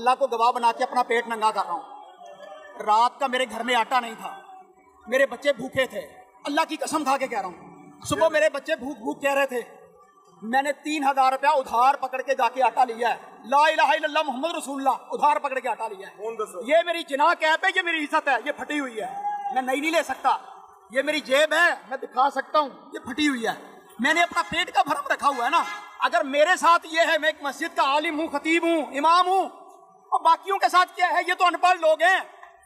अल्लाह को गवाह बना के अपना पेट नंगा कर रहा हूँ। रात का मेरे घर में आटा नहीं था, मेरे बच्चे भूखे थे, अल्लाह की कसम खा के कह रहा हूँ। सुबह मेरे बच्चे भूख भूख कह रहे थे, मैंने 3000 रुपया उधार पकड़ के जाके आटा लिया है। ला इलाहा इल्लल्लाह मोहम्मद रसूलुल्लाह, उधार पकड़ के आटा लिया है। ये मेरी जिना कैप है, ये मेरी इज्जत है, ये फटी हुई है, मैं नहीं ले सकता। ये मेरी जेब है, मैं दिखा सकता हूँ, ये फटी हुई है। मैंने अपना पेट का भरम रखा हुआ है ना। अगर मेरे साथ ये है, मैं एक मस्जिद का आलिम हूँ, खतीब हूँ, इमाम हूँ, और बाकियों के साथ क्या है, ये तो अनपढ़ लोग हैं,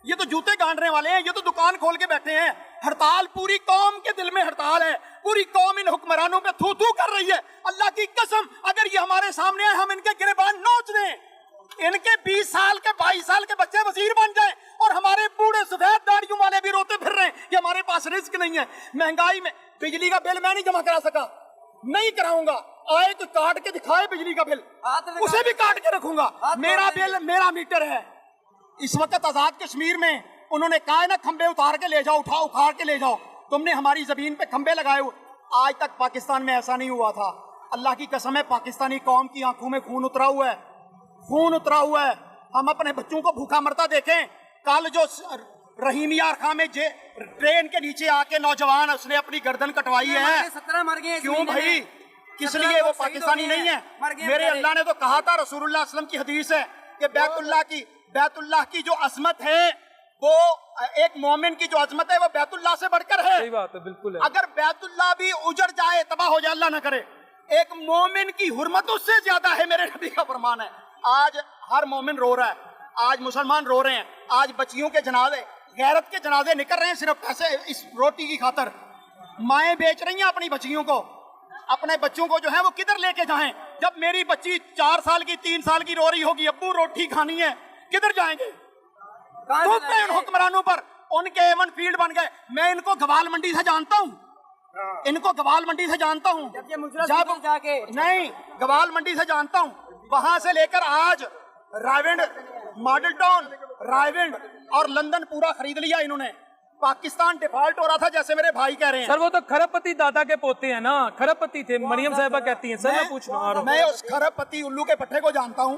ये तो जूते गांडने वाले हैं, ये तो दुकान खोल के बैठे हैं। हड़ताल पूरी कौम के दिल में हड़ताल है, पूरी कौम इन हुक्मरानों पे थू थू कर रही है। अल्लाह की कसम, अगर ये हमारे सामने आए, हम इनके गिरेबान नोच दें, इनके 20 साल के 22 साल के बच्चे वजीर बन जाएं, और हमारे बूढ़े सफेद दाढ़ियों वाले भी रोते फिर रहे हैं कि हमारे पास रिस्क नहीं है। महंगाई में बिजली का बिल मैं नहीं जमा करा सका, नहीं कराऊंगा। आए तो काट के दिखाए बिजली का बिल, उसे भी काट के रखूंगा। मेरा बिल, मेरा मीटर है। इस वक्त आजाद कश्मीर में उन्होंने कहा है ना, खंबे उतार के ले जाओ, उखाड़ के ले जाओ। तुमने हमारी जमीन पे खंबे लगाए हुए, आज तक पाकिस्तान में ऐसा नहीं हुआ था। अल्लाह की कसम है, पाकिस्तानी कौम की आंखों में खून उतरा हुआ है, खून उतरा हुआ है। हम अपने बच्चों को भूखा मरता देखें। कल जो रहीमिया खां में ट्रेन के नीचे आके नौजवान उसने अपनी गर्दन कटवाई है, 17 मर गए क्यों भाई? किस लिए? वो पाकिस्तानी नहीं है। मेरे अल्लाह ने तो कहा था, रसूलुल्लाह सल्लल्लाहु अलैहि वसल्लम की हदीस है कि बैतुल्लाह की जो अजमत है, वो एक मोमिन की जो अजमत है वो बैतुल्लाह से बढ़कर है। सही बात है, बिल्कुल है। अगर बैतुल्लाह भी उजड़ जाए, तबाह हो जाए, अल्लाह ना करे, एक मोमिन की हुर्मत उससे ज्यादा है, मेरे नबी का फरमान है। आज हर मोमिन रो रहा है, आज मुसलमान रो रहे हैं, आज बच्चियों के जनाजे, गैरत के जनाजे निकल रहे हैं सिर्फ पैसे, इस रोटी की खातर। माएं बेच रही हैं अपनी बच्चियों को, अपने बच्चों को जो है वो किधर लेके जाएं? जब मेरी बच्ची 4 साल की 3 साल की रो रही होगी, अब्बू रोटी खानी है, किधर जाएंगे? हुक्मरानों पर, उनके एवन फील्ड बन गए। मैं इनको गवाल मंडी से जानता हूँ, इनको गवाल मंडी से जानता हूँ, जब जाके नहीं, गवाल मंडी से जानता हूँ। वहां से लेकर आज रायविंड, मॉडल टाउन, रायविंड और लंदन पूरा खरीद लिया इन्होंने। पाकिस्तान डिफॉल्ट हो रहा था, जैसे मेरे भाई कह रहे हैं। सर वो तो खरबपति दादा के पोते हैं ना, खरबपति थे, मरियम साहिबा कहती हैं। सर मैं पूछ रहा हूँ, मैं उस खरबपति उल्लू के पट्टे को जानता हूँ,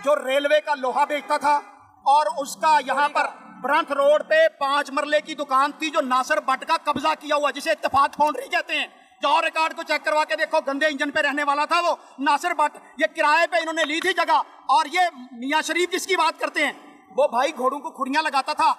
जो रेलवे का लोहा बेचता था, और उसका यहाँ पर ब्रंथ रोड पे 5 मरले की दुकान थी, जो नासिर भट्ट का कब्जा किया हुआ, जिसे इत्तेफाक फाउंड्री कहते हैं। जाओ रिकॉर्ड को चेक करवा के देखो, गंदे इंजन पे रहने वाला था वो नासिर भट्ट। ये किराए पे इन्होंने ली थी जगह। और ये मियां शरीफ जिसकी बात करते हैं, वो भाई घोड़ों को खुरियां लगाता था।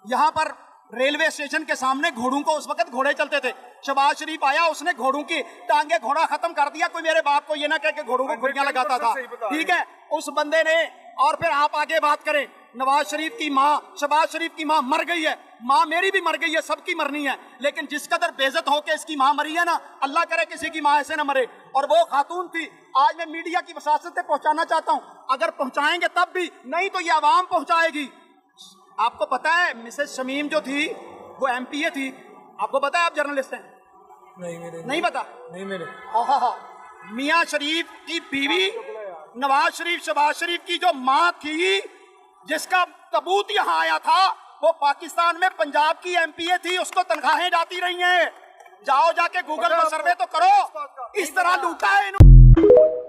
यहाँ पर रेलवे स्टेशन के सामने घोड़ों को, उस वक्त घोड़े चलते थे, शहबाज शरीफ आया, उसने घोड़ों की टांगे घोड़ा खत्म कर दिया। कोई मेरे बाप को ये ना कह के घोड़ों को खुरियां लगाता था, ठीक है, उस बंदे ने। और फिर आप आगे बात करें, नवाज शरीफ की माँ, शहबाज शरीफ की माँ मर गई है, माँ मेरी भी मर गई है, सबकी मरनी है, लेकिन जिस कदर बेइज्जत होके इसकी माँ मरी है ना, अल्लाह करे किसी की माँ ऐसे ना मरे। और वो खातून थी। आज मैं मीडिया की वसात से पहुंचाना चाहता हूँ, अगर पहुंचाएंगे तब भी, नहीं तो ये आवाम पहुंचाएगी। आपको पता है मिसेस शमीम जो थी वो MPA थी, आपको पता है? आप जर्नलिस्ट हैं? नहीं पता? नहीं मेरे। मियां शरीफ की बीवी नवाज शरीफ, शहबाज शरीफ की जो माँ थी, जिसका तबूत यहाँ आया था, वो पाकिस्तान में पंजाब की MPA थी, उसको तनख्वाहें जाती रही हैं। जाओ जाके गूगल पर सर्वे तो करो, इस तरह लूटा है इन्होंने।